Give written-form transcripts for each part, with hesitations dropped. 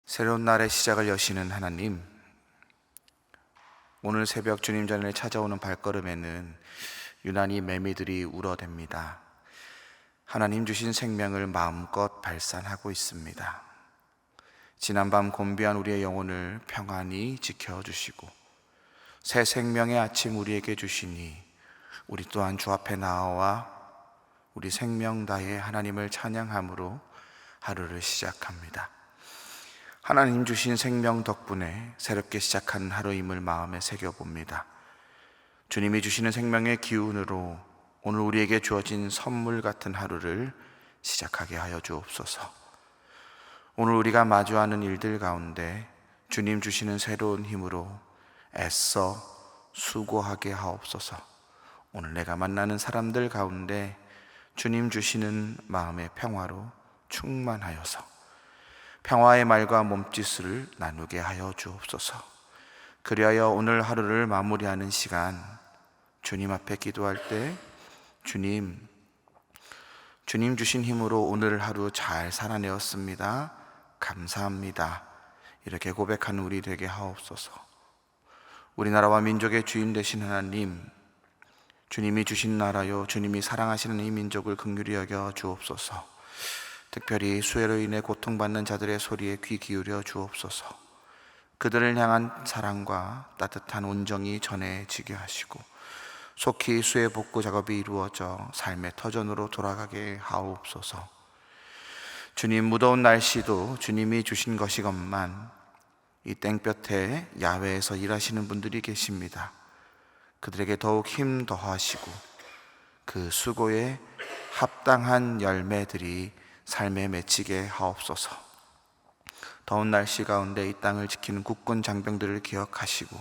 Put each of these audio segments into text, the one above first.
새로운 날의 시작을 여시는 하나님, 오늘 새벽 주님 전에 찾아오는 발걸음에는 유난히 매미들이 울어댑니다. 하나님 주신 생명을 마음껏 발산하고 있습니다. 지난밤 곤비한 우리의 영혼을 평안히 지켜주시고 새 생명의 아침 우리에게 주시니 우리 또한 주 앞에 나와 우리 생명 다해 하나님을 찬양함으로 하루를 시작합니다. 하나님 주신 생명 덕분에 새롭게 시작하는 하루임을 마음에 새겨봅니다. 주님이 주시는 생명의 기운으로 오늘 우리에게 주어진 선물 같은 하루를 시작하게 하여 주옵소서. 오늘 우리가 마주하는 일들 가운데 주님 주시는 새로운 힘으로 애써 수고하게 하옵소서. 오늘 내가 만나는 사람들 가운데 주님 주시는 마음의 평화로 충만하여서 평화의 말과 몸짓을 나누게 하여 주옵소서. 그리하여 오늘 하루를 마무리하는 시간 주님 앞에 기도할 때 주님 주신 힘으로 오늘 하루 잘 살아내었습니다. 감사합니다. 이렇게 고백하는 우리 되게 하옵소서. 우리나라와 민족의 주인 되신 하나님, 주님이 주신 나라요, 주님이 사랑하시는 이 민족을 긍휼히 여겨 주옵소서. 특별히 수해로 인해 고통받는 자들의 소리에 귀 기울여 주옵소서. 그들을 향한 사랑과 따뜻한 온정이 전해지게 하시고 속히 수해 복구 작업이 이루어져 삶의 터전으로 돌아가게 하옵소서. 주님, 무더운 날씨도 주님이 주신 것이건만 이 땡볕에 야외에서 일하시는 분들이 계십니다. 그들에게 더욱 힘 더하시고 그 수고에 합당한 열매들이 삶에 맺히게 하옵소서. 더운 날씨 가운데 이 땅을 지키는 국군 장병들을 기억하시고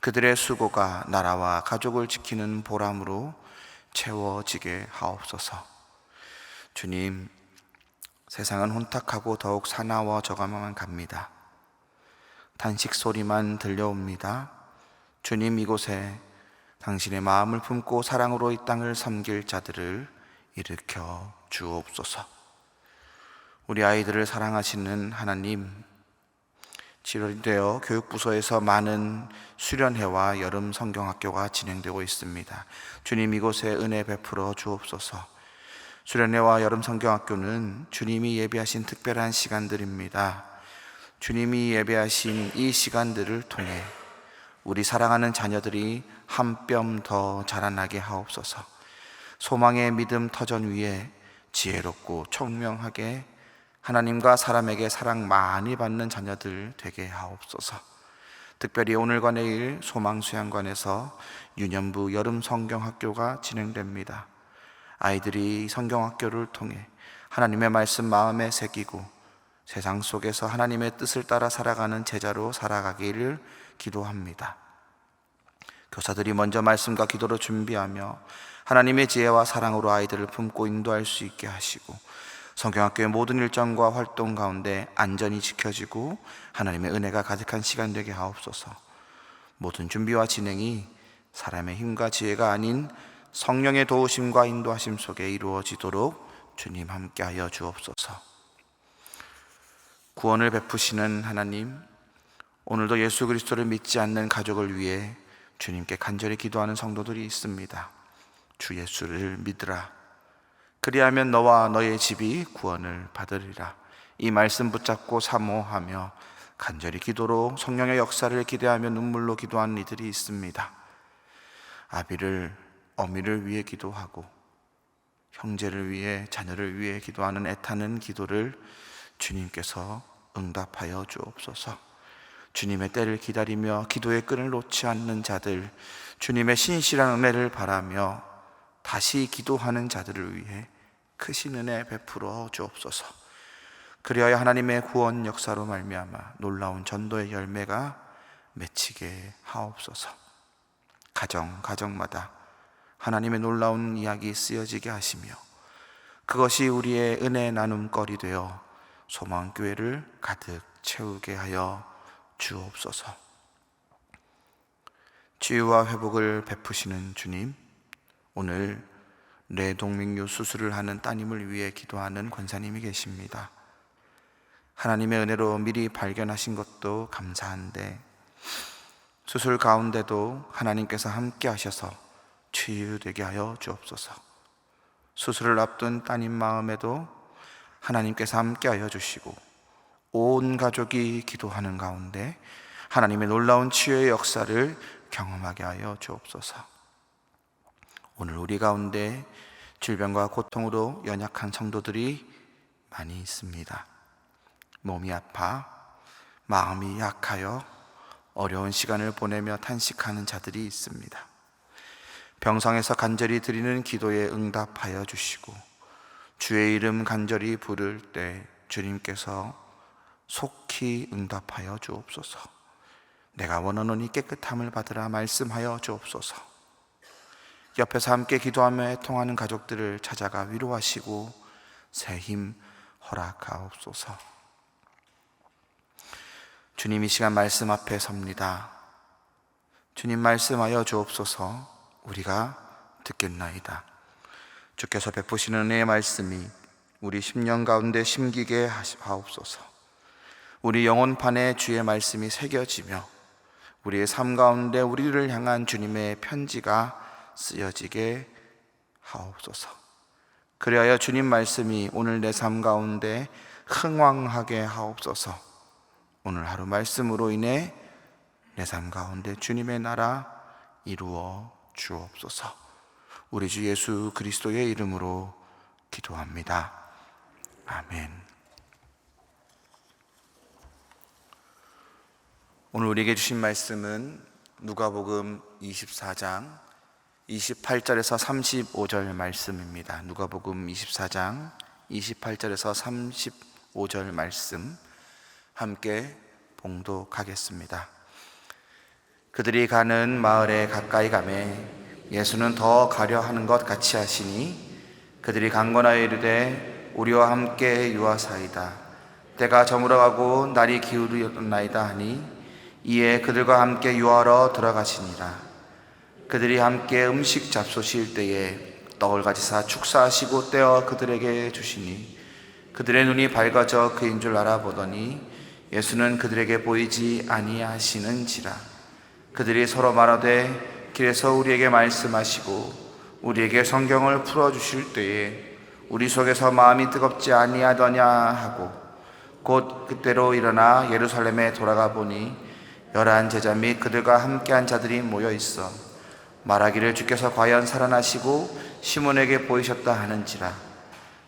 그들의 수고가 나라와 가족을 지키는 보람으로 채워지게 하옵소서. 주님, 세상은 혼탁하고 더욱 사나워져가만 갑니다. 단식 소리만 들려옵니다. 주님, 이곳에 당신의 마음을 품고 사랑으로 이 땅을 섬길 자들을 일으켜 주옵소서. 우리 아이들을 사랑하시는 하나님, 7월이 되어 교육부서에서 많은 수련회와 여름 성경학교가 진행되고 있습니다. 주님, 이곳에 은혜 베풀어 주옵소서. 수련회와 여름 성경학교는 주님이 예배하신 특별한 시간들입니다. 주님이 예배하신 이 시간들을 통해 우리 사랑하는 자녀들이 한 뼘 더 자라나게 하옵소서. 소망의 믿음 터전 위에 지혜롭고 총명하게 하나님과 사람에게 사랑 많이 받는 자녀들 되게 하옵소서. 특별히 오늘과 내일 소망수양관에서 유년부 여름 성경학교가 진행됩니다. 아이들이 성경학교를 통해 하나님의 말씀 마음에 새기고 세상 속에서 하나님의 뜻을 따라 살아가는 제자로 살아가기를 기도합니다. 교사들이 먼저 말씀과 기도로 준비하며 하나님의 지혜와 사랑으로 아이들을 품고 인도할 수 있게 하시고 성경학교의 모든 일정과 활동 가운데 안전이 지켜지고 하나님의 은혜가 가득한 시간 되게 하옵소서. 모든 준비와 진행이 사람의 힘과 지혜가 아닌 성령의 도우심과 인도하심 속에 이루어지도록 주님 함께하여 주옵소서. 구원을 베푸시는 하나님, 오늘도 예수 그리스도를 믿지 않는 가족을 위해 주님께 간절히 기도하는 성도들이 있습니다. 주 예수를 믿으라. 그리하면 너와 너의 집이 구원을 받으리라. 이 말씀 붙잡고 사모하며 간절히 기도로 성령의 역사를 기대하며 눈물로 기도하는 이들이 있습니다. 아비를, 어미를 위해 기도하고 형제를 위해, 자녀를 위해 기도하는 애타는 기도를 주님께서 응답하여 주옵소서. 주님의 때를 기다리며 기도의 끈을 놓지 않는 자들, 주님의 신실한 은혜를 바라며 다시 기도하는 자들을 위해 크신 은혜 베풀어 주옵소서. 그리하여 하나님의 구원 역사로 말미암아 놀라운 전도의 열매가 맺히게 하옵소서. 가정마다 하나님의 놀라운 이야기 쓰여지게 하시며 그것이 우리의 은혜 나눔거리 되어 소망교회를 가득 채우게 하여 주옵소서. 치유와 회복을 베푸시는 주님, 오늘 뇌동맥류 수술을 하는 따님을 위해 기도하는 권사님이 계십니다. 하나님의 은혜로 미리 발견하신 것도 감사한데 수술 가운데도 하나님께서 함께 하셔서 치유되게 하여 주옵소서. 수술을 앞둔 따님 마음에도 하나님께서 함께 하여 주시고 온 가족이 기도하는 가운데 하나님의 놀라운 치유의 역사를 경험하게 하여 주옵소서. 오늘 우리 가운데 질병과 고통으로 연약한 성도들이 많이 있습니다. 몸이 아파 마음이 약하여 어려운 시간을 보내며 탄식하는 자들이 있습니다. 병상에서 간절히 드리는 기도에 응답하여 주시고 주의 이름 간절히 부를 때 주님께서 속히 응답하여 주옵소서. 내가 원하노니 깨끗함을 받으라 말씀하여 주옵소서. 옆에서 함께 기도하며 애통하는 가족들을 찾아가 위로하시고 새 힘 허락하옵소서. 주님, 이 시간 말씀 앞에 섭니다. 주님, 말씀하여 주옵소서. 우리가 듣겠나이다. 주께서 베푸시는 은혜의 말씀이 우리 심령 가운데 심기게 하옵소서. 우리 영혼판에 주의 말씀이 새겨지며 우리의 삶 가운데 우리를 향한 주님의 편지가 쓰여지게 하옵소서. 그리하여 주님 말씀이 오늘 내 삶 가운데 흥왕하게 하옵소서. 오늘 하루 말씀으로 인해 내 삶 가운데 주님의 나라 이루어 주옵소서. 우리 주 예수 그리스도의 이름으로 기도합니다. 아멘. 오늘 우리에게 주신 말씀은 누가복음 24장 28절에서 35절 말씀입니다. 누가복음 24장 28절에서 35절 말씀 함께 봉독하겠습니다. 그들이 가는 마을에 가까이 가매 예수는 더 가려 하는 것 같이 하시니 그들이 강건하여 이르되 우리와 함께 유하사이다. 때가 저물어가고 날이 기울었나이다 하니 이에 그들과 함께 유하러 들어가시니라. 그들이 함께 음식 잡수실 때에 떡을 가지사 축사하시고 떼어 그들에게 주시니 그들의 눈이 밝아져 그인 줄 알아보더니 예수는 그들에게 보이지 아니하시는지라. 그들이 서로 말하되 길에서 우리에게 말씀하시고 우리에게 성경을 풀어주실 때에 우리 속에서 마음이 뜨겁지 아니하더냐 하고 곧 그때로 일어나 예루살렘에 돌아가 보니 11 제자 및 그들과 함께한 자들이 모여 있어 말하기를 주께서 과연 살아나시고 시몬에게 보이셨다 하는지라.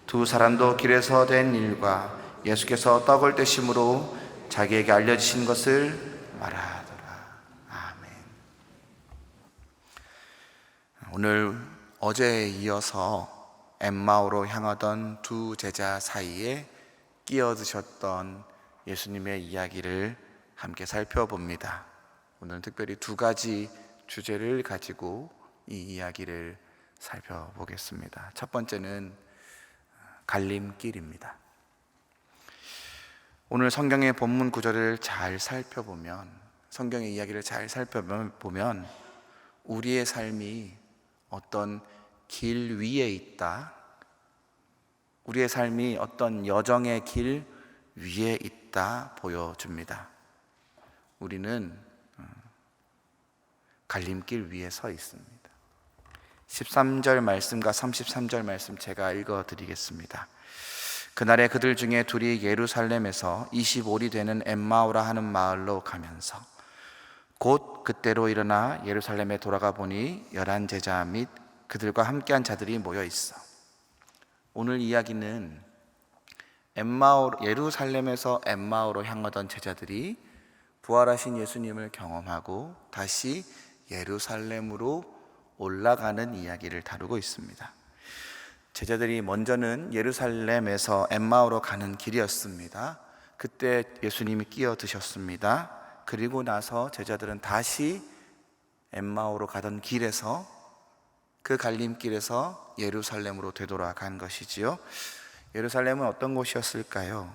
두 사람도 길에서 된 일과 예수께서 떡을 떼심으로 자기에게 알려주신 것을 말하더라. 아멘. 오늘 어제에 이어서 엠마오로 향하던 두 제자 사이에 끼어드셨던 예수님의 이야기를 함께 살펴봅니다. 오늘은 특별히 두 가지 주제를 가지고 이 이야기를 살펴보겠습니다. 첫 번째는 갈림길입니다. 오늘 성경의 본문 구절을 잘 살펴보면, 성경의 이야기를 잘 살펴보면 우리의 삶이 어떤 길 위에 있다, 우리의 삶이 어떤 여정의 길 위에 있다 보여줍니다. 우리는 갈림길 위에 서 있습니다. 13절 말씀과 33절 말씀 제가 읽어드리겠습니다. 그날에 그들 중에 둘이 예루살렘에서 25리 되는 엠마오라 하는 마을로 가면서 곧 그때로 일어나 예루살렘에 돌아가 보니 11 제자 및 그들과 함께한 자들이 모여 있어. 오늘 이야기는 예루살렘에서 엠마오로 향하던 제자들이 부활하신 예수님을 경험하고 다시 예루살렘으로 올라가는 이야기를 다루고 있습니다. 제자들이 먼저는 예루살렘에서 엠마오로 가는 길이었습니다. 그때 예수님이 끼어드셨습니다. 그리고 나서 제자들은 다시 엠마오로 가던 길에서, 그 갈림길에서 예루살렘으로 되돌아간 것이지요. 예루살렘은 어떤 곳이었을까요?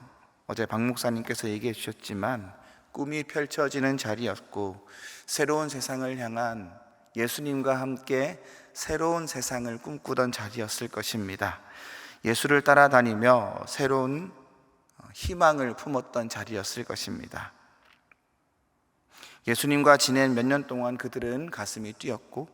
어제 박 목사님께서 얘기해 주셨지만 꿈이 펼쳐지는 자리였고 새로운 세상을 향한, 예수님과 함께 새로운 세상을 꿈꾸던 자리였을 것입니다. 예수를 따라다니며 새로운 희망을 품었던 자리였을 것입니다. 예수님과 지낸 몇 년 동안 그들은 가슴이 뛰었고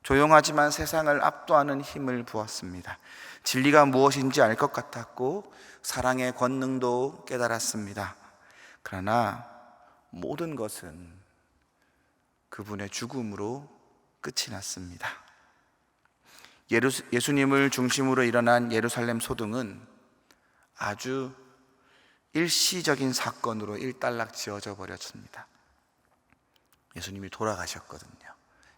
조용하지만 세상을 압도하는 힘을 부었습니다. 진리가 무엇인지 알 것 같았고 사랑의 권능도 깨달았습니다. 그러나 모든 것은 그분의 죽음으로 끝이 났습니다. 예수님을 중심으로 일어난 예루살렘 소동은 아주 일시적인 사건으로 일단락 지어져 버렸습니다. 예수님이 돌아가셨거든요.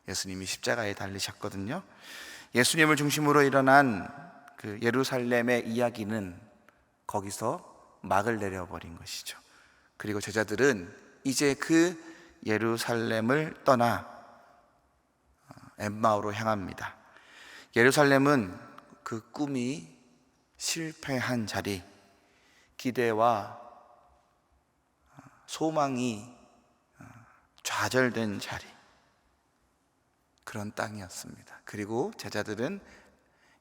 예수님이 십자가에 달리셨거든요. 예수님을 중심으로 일어난 그 예루살렘의 이야기는 거기서 막을 내려버린 것이죠. 그리고 제자들은 이제 그 예루살렘을 떠나 엠마오로 향합니다. 예루살렘은 그 꿈이 실패한 자리, 기대와 소망이 좌절된 자리, 그런 땅이었습니다. 그리고 제자들은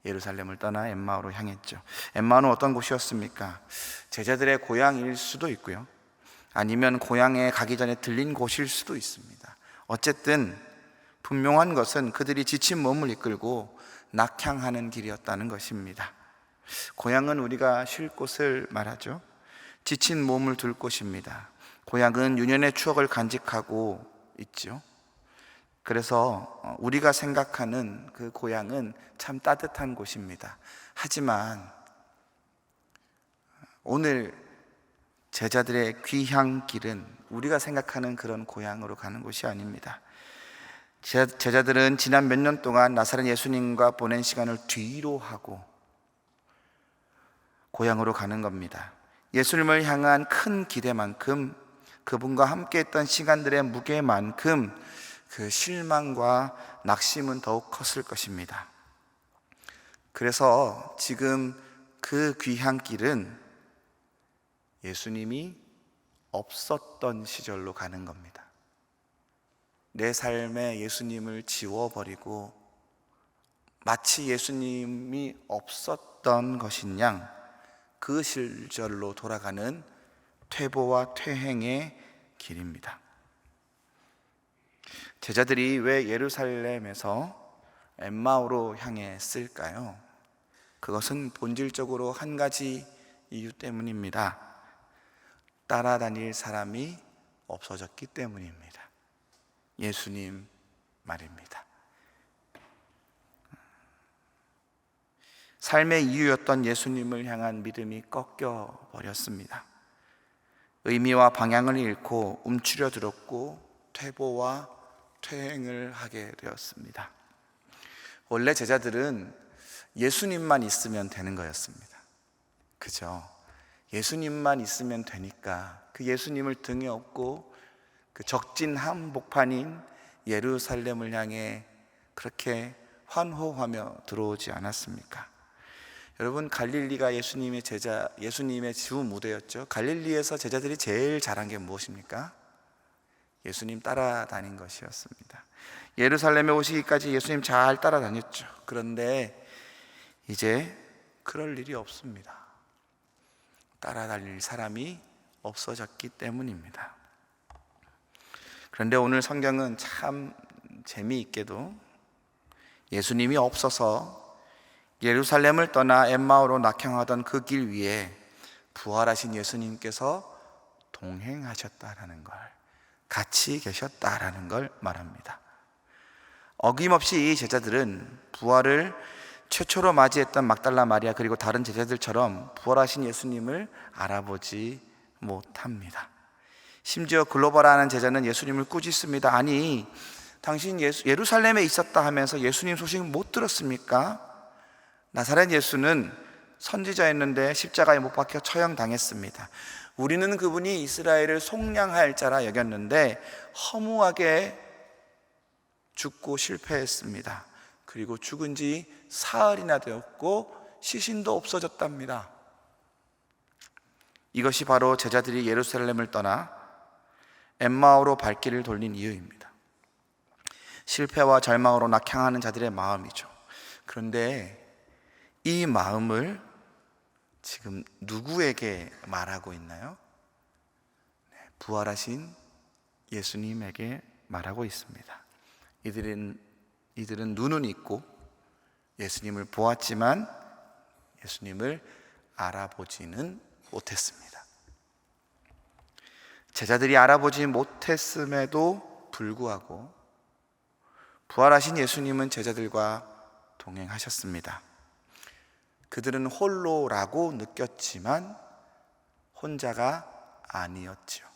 예루살렘을 떠나 엠마오로 향했죠. 엠마오는 어떤 곳이었습니까? 제자들의 고향일 수도 있고요, 아니면 고향에 가기 전에 들린 곳일 수도 있습니다. 어쨌든 분명한 것은 그들이 지친 몸을 이끌고 낙향하는 길이었다는 것입니다. 고향은 우리가 쉴 곳을 말하죠. 지친 몸을 둘 곳입니다. 고향은 유년의 추억을 간직하고 있죠. 그래서 우리가 생각하는 그 고향은 참 따뜻한 곳입니다. 하지만 오늘 제자들의 귀향길은 우리가 생각하는 그런 고향으로 가는 곳이 아닙니다. 제자들은 지난 몇 년 동안 나사렛 예수님과 보낸 시간을 뒤로 하고 고향으로 가는 겁니다. 예수님을 향한 큰 기대만큼, 그분과 함께 했던 시간들의 무게만큼 그 실망과 낙심은 더욱 컸을 것입니다. 그래서 지금 그 귀향길은 예수님이 없었던 시절로 가는 겁니다. 내 삶에 예수님을 지워버리고 마치 예수님이 없었던 것인 양 그 시절로 돌아가는 퇴보와 퇴행의 길입니다. 제자들이 왜 예루살렘에서 엠마오로 향했을까요? 그것은 본질적으로 한 가지 이유 때문입니다. 따라다닐 사람이 없어졌기 때문입니다. 예수님 말입니다. 삶의 이유였던 예수님을 향한 믿음이 꺾여 버렸습니다. 의미와 방향을 잃고 움츠려 들었고 퇴보와 퇴행을 하게 되었습니다. 원래 제자들은 예수님만 있으면 되는 거였습니다. 그죠? 예수님만 있으면 되니까 그 예수님을 등에 업고 그 적진 한복판인 예루살렘을 향해 그렇게 환호하며 들어오지 않았습니까? 여러분, 갈릴리가 예수님의 주 무대였죠. 갈릴리에서 제자들이 제일 잘한 게 무엇입니까? 예수님 따라다닌 것이었습니다. 예루살렘에 오시기까지 예수님 잘 따라다녔죠. 그런데 이제 그럴 일이 없습니다. 따라다닐 사람이 없어졌기 때문입니다. 그런데 오늘 성경은 참 재미있게도 예수님이 없어서 예루살렘을 떠나 엠마오로 낙향하던 그 길 위에 부활하신 예수님께서 동행하셨다라는 걸, 같이 계셨다라는 걸 말합니다. 어김없이 이 제자들은 부활을 최초로 맞이했던 막달라 마리아 그리고 다른 제자들처럼 부활하신 예수님을 알아보지 못합니다. 심지어 글로벌하는 제자는 예수님을 꾸짖습니다. 아니, 당신 예루살렘에 있었다 하면서 예수님 소식 못 들었습니까? 나사렛 예수는 선지자였는데 십자가에 못 박혀 처형당했습니다. 우리는 그분이 이스라엘을 속량할 자라 여겼는데 허무하게 죽고 실패했습니다. 그리고 죽은 지 사흘이나 되었고 시신도 없어졌답니다. 이것이 바로 제자들이 예루살렘을 떠나 엠마오로 발길을 돌린 이유입니다. 실패와 절망으로 낙향하는 자들의 마음이죠. 그런데 이 마음을 지금 누구에게 말하고 있나요? 부활하신 예수님에게 말하고 있습니다. 이들은 눈은 있고 예수님을 보았지만 예수님을 알아보지는 못했습니다. 제자들이 알아보지 못했음에도 불구하고 부활하신 예수님은 제자들과 동행하셨습니다. 그들은 홀로라고 느꼈지만 혼자가 아니었죠.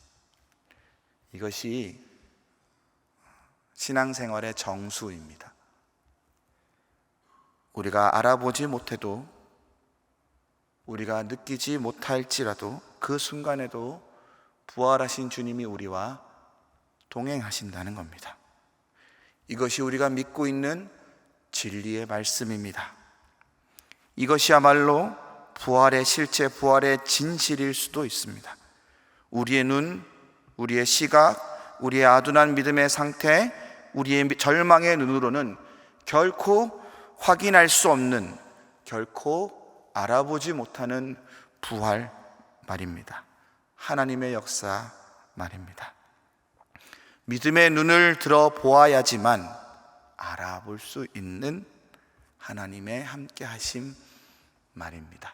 이것이 신앙생활의 정수입니다. 우리가 알아보지 못해도, 우리가 느끼지 못할지라도 그 순간에도 부활하신 주님이 우리와 동행하신다는 겁니다. 이것이 우리가 믿고 있는 진리의 말씀입니다. 이것이야말로 부활의 실제, 부활의 진실일 수도 있습니다. 우리의 눈, 우리의 시각, 우리의 아둔한 믿음의 상태, 우리의 절망의 눈으로는 결코 확인할 수 없는, 결코 알아보지 못하는 부활 말입니다. 하나님의 역사 말입니다. 믿음의 눈을 들어 보아야지만 알아볼 수 있는 하나님의 함께 하심 말입니다.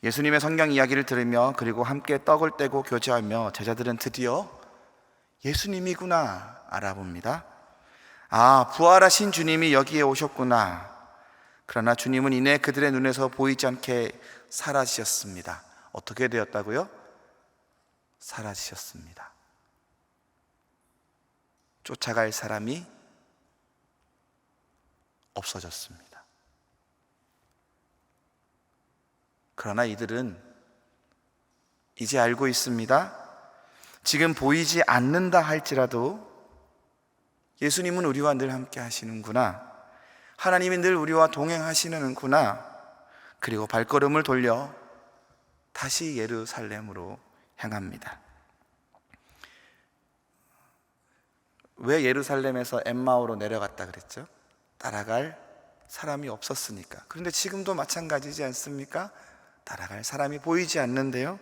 예수님의 성경 이야기를 들으며 그리고 함께 떡을 떼고 교제하며 제자들은 드디어 예수님이구나 알아봅니다. 아, 부활하신 주님이 여기에 오셨구나. 그러나 주님은 이내 그들의 눈에서 보이지 않게 사라지셨습니다. 어떻게 되었다고요? 사라지셨습니다. 쫓아갈 사람이 없어졌습니다. 그러나 이들은 이제 알고 있습니다. 지금 보이지 않는다 할지라도 예수님은 우리와 늘 함께 하시는구나. 하나님이 늘 우리와 동행하시는구나. 그리고 발걸음을 돌려 다시 예루살렘으로 향합니다. 왜 예루살렘에서 엠마오로 내려갔다 그랬죠? 따라갈 사람이 없었으니까. 그런데 지금도 마찬가지지 않습니까? 따라갈 사람이 보이지 않는데요.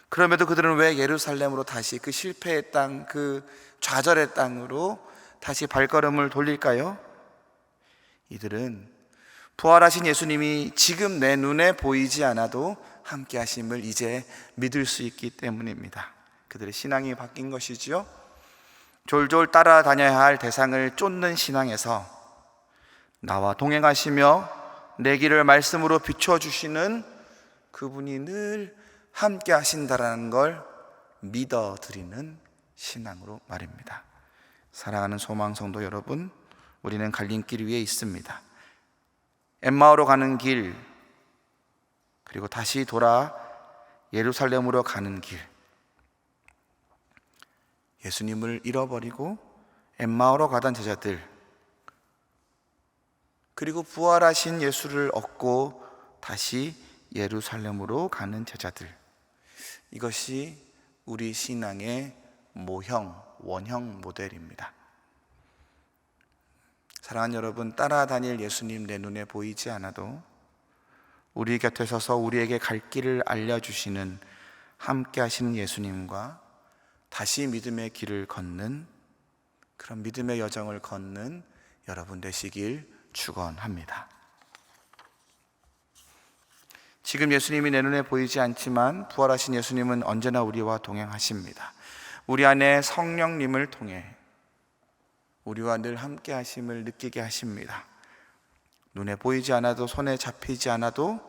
그럼에도 그들은 왜 예루살렘으로 다시 그 실패의 땅, 그 좌절의 땅으로 다시 발걸음을 돌릴까요? 이들은 부활하신 예수님이 지금 내 눈에 보이지 않아도 함께 하심을 이제 믿을 수 있기 때문입니다. 그들의 신앙이 바뀐 것이지요. 졸졸 따라다녀야 할 대상을 쫓는 신앙에서 나와 동행하시며 내 길을 말씀으로 비춰주시는 그분이 늘 함께 하신다라는 걸 믿어드리는 신앙으로 말입니다. 사랑하는 소망성도 여러분, 우리는 갈림길 위에 있습니다. 엠마오로 가는 길, 그리고 다시 돌아 예루살렘으로 가는 길. 예수님을 잃어버리고 엠마오로 가던 제자들, 그리고 부활하신 예수를 얻고 다시 예루살렘으로 가는 제자들. 이것이 우리 신앙의 모형, 원형 모델입니다. 사랑하는 여러분, 따라다닐 예수님 내 눈에 보이지 않아도 우리 곁에 서서 우리에게 갈 길을 알려주시는 함께 하시는 예수님과 다시 믿음의 길을 걷는, 그런 믿음의 여정을 걷는 여러분 되시길 축원합니다. 지금 예수님이 내 눈에 보이지 않지만 부활하신 예수님은 언제나 우리와 동행하십니다. 우리 안에 성령님을 통해 우리와 늘 함께 하심을 느끼게 하십니다. 눈에 보이지 않아도, 손에 잡히지 않아도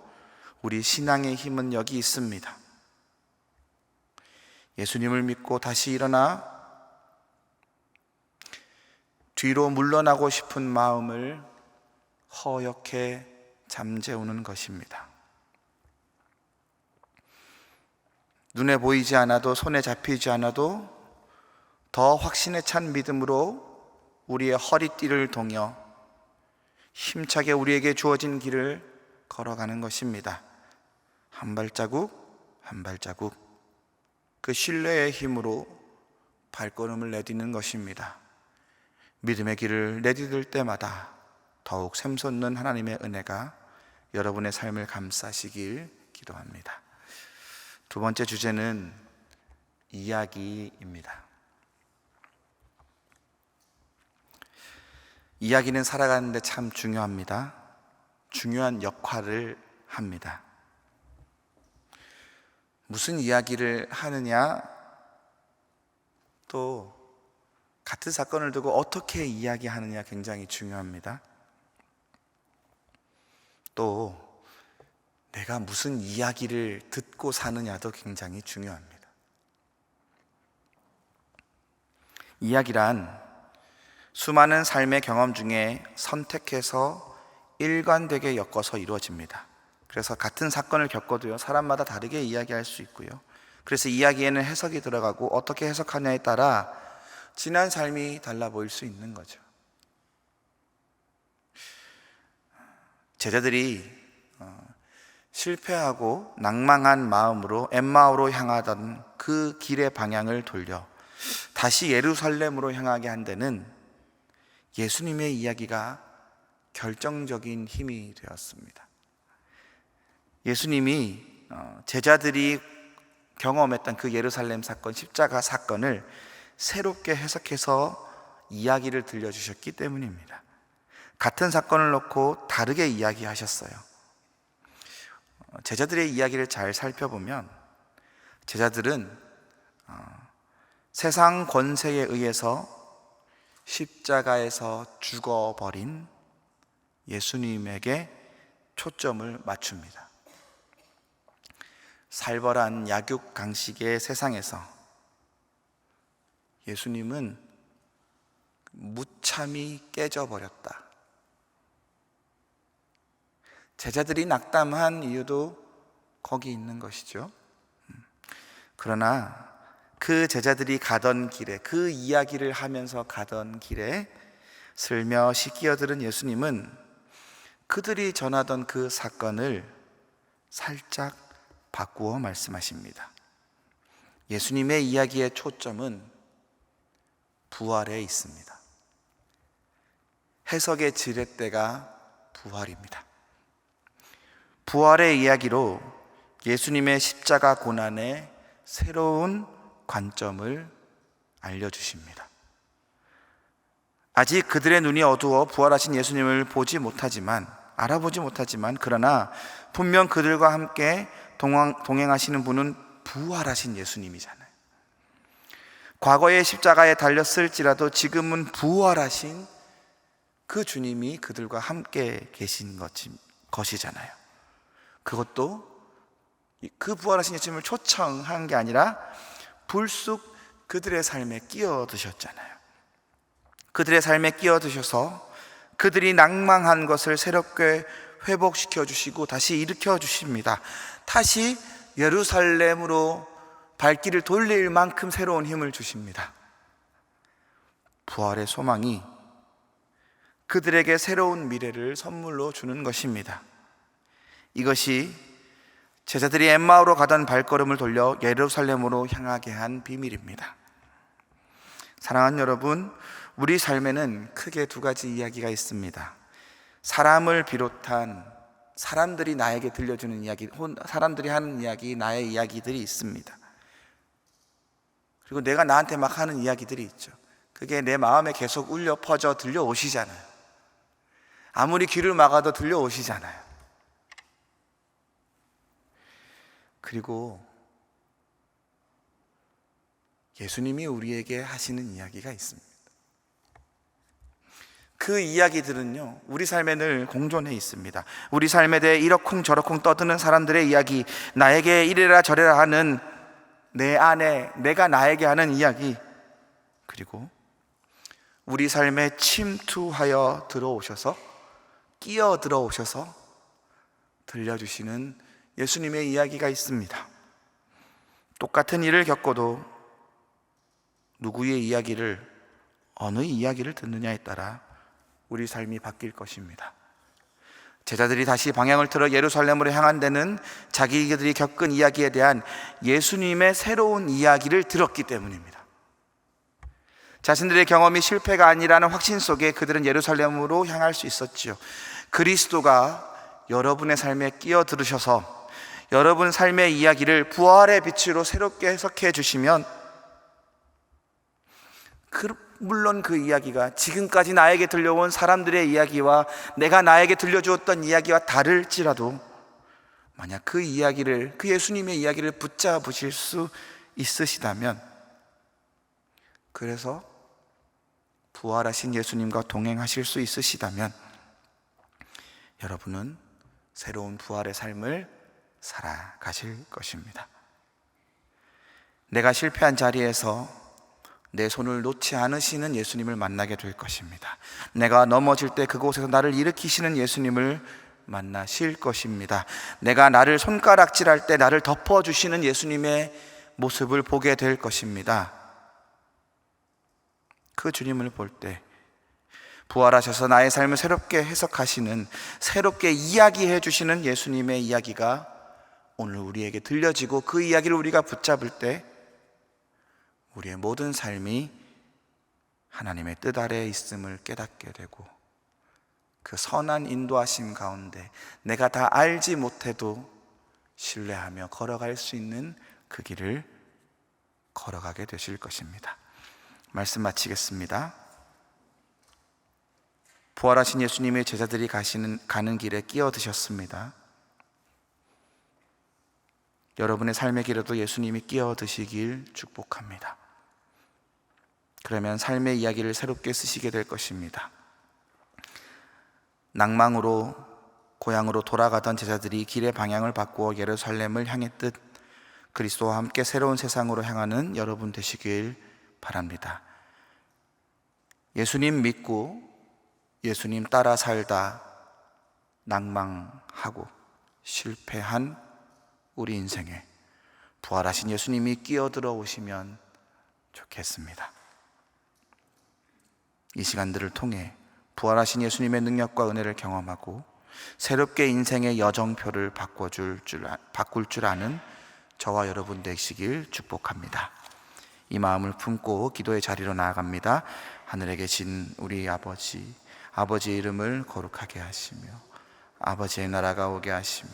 우리 신앙의 힘은 여기 있습니다. 예수님을 믿고 다시 일어나 뒤로 물러나고 싶은 마음을 허옇게 잠재우는 것입니다. 눈에 보이지 않아도, 손에 잡히지 않아도 더 확신에 찬 믿음으로 우리의 허리띠를 동여 힘차게 우리에게 주어진 길을 걸어가는 것입니다. 한 발자국 한 발자국 그 신뢰의 힘으로 발걸음을 내딛는 것입니다. 믿음의 길을 내딛을 때마다 더욱 샘솟는 하나님의 은혜가 여러분의 삶을 감싸시길 기도합니다. 두 번째 주제는 이야기입니다. 이야기는 살아가는데 참 중요합니다. 중요한 역할을 합니다. 무슨 이야기를 하느냐, 또 같은 사건을 두고 어떻게 이야기하느냐 굉장히 중요합니다. 또 내가 무슨 이야기를 듣고 사느냐도 굉장히 중요합니다. 이야기란 수많은 삶의 경험 중에 선택해서 일관되게 엮어서 이루어집니다. 그래서 같은 사건을 겪어도요, 사람마다 다르게 이야기할 수 있고요. 그래서 이야기에는 해석이 들어가고 어떻게 해석하냐에 따라 지난 삶이 달라 보일 수 있는 거죠. 제자들이 실패하고 낭망한 마음으로 엠마오로 향하던 그 길의 방향을 돌려 다시 예루살렘으로 향하게 한 데는 예수님의 이야기가 결정적인 힘이 되었습니다. 예수님이 제자들이 경험했던 그 예루살렘 사건, 십자가 사건을 새롭게 해석해서 이야기를 들려주셨기 때문입니다. 같은 사건을 놓고 다르게 이야기하셨어요. 제자들의 이야기를 잘 살펴보면 제자들은 세상 권세에 의해서 십자가에서 죽어버린 예수님에게 초점을 맞춥니다. 살벌한 약육강식의 세상에서 예수님은 무참히 깨져버렸다. 제자들이 낙담한 이유도 거기 있는 것이죠. 그러나 그 제자들이 가던 길에, 그 이야기를 하면서 가던 길에 슬며시 끼어들은 예수님은 그들이 전하던 그 사건을 살짝 바꾸어 말씀하십니다. 예수님의 이야기의 초점은 부활에 있습니다. 해석의 지렛대가 부활입니다. 부활의 이야기로 예수님의 십자가 고난에 새로운 관점을 알려주십니다. 아직 그들의 눈이 어두워 부활하신 예수님을 알아보지 못하지만 그러나 분명 그들과 함께 동행하시는 분은 부활하신 예수님이잖아요. 과거의 십자가에 달렸을지라도 지금은 부활하신 그 주님이 그들과 함께 계신 것이잖아요. 그것도 그 부활하신 예수님을 초청한 게 아니라 불쑥 그들의 삶에 끼어드셨잖아요. 그들의 삶에 끼어드셔서 그들이 낭망한 것을 새롭게 회복시켜 주시고 다시 일으켜 주십니다. 다시 예루살렘으로 발길을 돌릴 만큼 새로운 힘을 주십니다. 부활의 소망이 그들에게 새로운 미래를 선물로 주는 것입니다. 이것이 제자들이 엠마오로 가던 발걸음을 돌려 예루살렘으로 향하게 한 비밀입니다. 사랑하는 여러분, 우리 삶에는 크게 두 가지 이야기가 있습니다. 사람을 비롯한 사람들이 나에게 들려주는 이야기, 사람들이 하는 이야기, 나의 이야기들이 있습니다. 그리고 내가 나한테 막 하는 이야기들이 있죠. 그게 내 마음에 계속 울려 퍼져 들려오시잖아요. 아무리 귀를 막아도 들려오시잖아요. 그리고 예수님이 우리에게 하시는 이야기가 있습니다. 그 이야기들은요, 우리 삶에 늘 공존해 있습니다. 우리 삶에 대해 이러쿵저러쿵 떠드는 사람들의 이야기, 나에게 이래라 저래라 하는 내 안에 내가 나에게 하는 이야기, 그리고 우리 삶에 침투하여 들어오셔서 끼어 들어오셔서 들려주시는 예수님의 이야기가 있습니다. 똑같은 일을 겪어도 누구의 이야기를, 어느 이야기를 듣느냐에 따라 우리 삶이 바뀔 것입니다. 제자들이 다시 방향을 틀어 예루살렘으로 향한 데는 자기들이 겪은 이야기에 대한 예수님의 새로운 이야기를 들었기 때문입니다. 자신들의 경험이 실패가 아니라는 확신 속에 그들은 예루살렘으로 향할 수 있었지요. 그리스도가 여러분의 삶에 끼어들으셔서 여러분 삶의 이야기를 부활의 빛으로 새롭게 해석해 주시면, 물론 그 이야기가 지금까지 나에게 들려온 사람들의 이야기와 내가 나에게 들려주었던 이야기와 다를지라도, 만약 그 이야기를, 그 예수님의 이야기를 붙잡으실 수 있으시다면, 그래서 부활하신 예수님과 동행하실 수 있으시다면, 여러분은 새로운 부활의 삶을 살아가실 것입니다. 내가 실패한 자리에서 내 손을 놓지 않으시는 예수님을 만나게 될 것입니다. 내가 넘어질 때 그곳에서 나를 일으키시는 예수님을 만나실 것입니다. 내가 나를 손가락질할 때 나를 덮어주시는 예수님의 모습을 보게 될 것입니다. 그 주님을 볼 때 부활하셔서 나의 삶을 새롭게 해석하시는, 새롭게 이야기해 주시는 예수님의 이야기가 오늘 우리에게 들려지고, 그 이야기를 우리가 붙잡을 때 우리의 모든 삶이 하나님의 뜻 아래에 있음을 깨닫게 되고, 그 선한 인도하심 가운데 내가 다 알지 못해도 신뢰하며 걸어갈 수 있는 그 길을 걸어가게 되실 것입니다. 말씀 마치겠습니다. 부활하신 예수님의 제자들이 가는 길에 끼어드셨습니다. 여러분의 삶의 길에도 예수님이 끼어드시길 축복합니다. 그러면 삶의 이야기를 새롭게 쓰시게 될 것입니다. 낭망으로 고향으로 돌아가던 제자들이 길의 방향을 바꾸어 예루살렘을 향했듯 그리스도와 함께 새로운 세상으로 향하는 여러분 되시길 바랍니다. 예수님 믿고 예수님 따라 살다 낭망하고 실패한 우리 인생에 부활하신 예수님이 끼어들어 오시면 좋겠습니다. 이 시간들을 통해 부활하신 예수님의 능력과 은혜를 경험하고 새롭게 인생의 여정표를 바꿀 줄 아는 저와 여러분 되시길 축복합니다. 이 마음을 품고 기도의 자리로 나아갑니다. 하늘에 계신 우리 아버지, 아버지의 이름을 거룩하게 하시며 아버지의 나라가 오게 하시며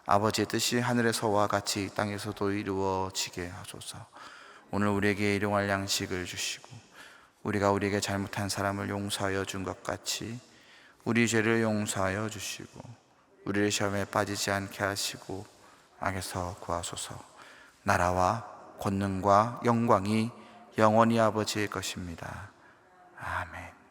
아버지의 뜻이 하늘에서와 같이 이 땅에서도 이루어지게 하소서. 오늘 우리에게 일용할 양식을 주시고 우리가 우리에게 잘못한 사람을 용서하여 준 것 같이 우리 죄를 용서하여 주시고 우리를 시험에 빠지지 않게 하시고 악에서 구하소서. 나라와 권능과 영광이 영원히 아버지의 것입니다. 아멘.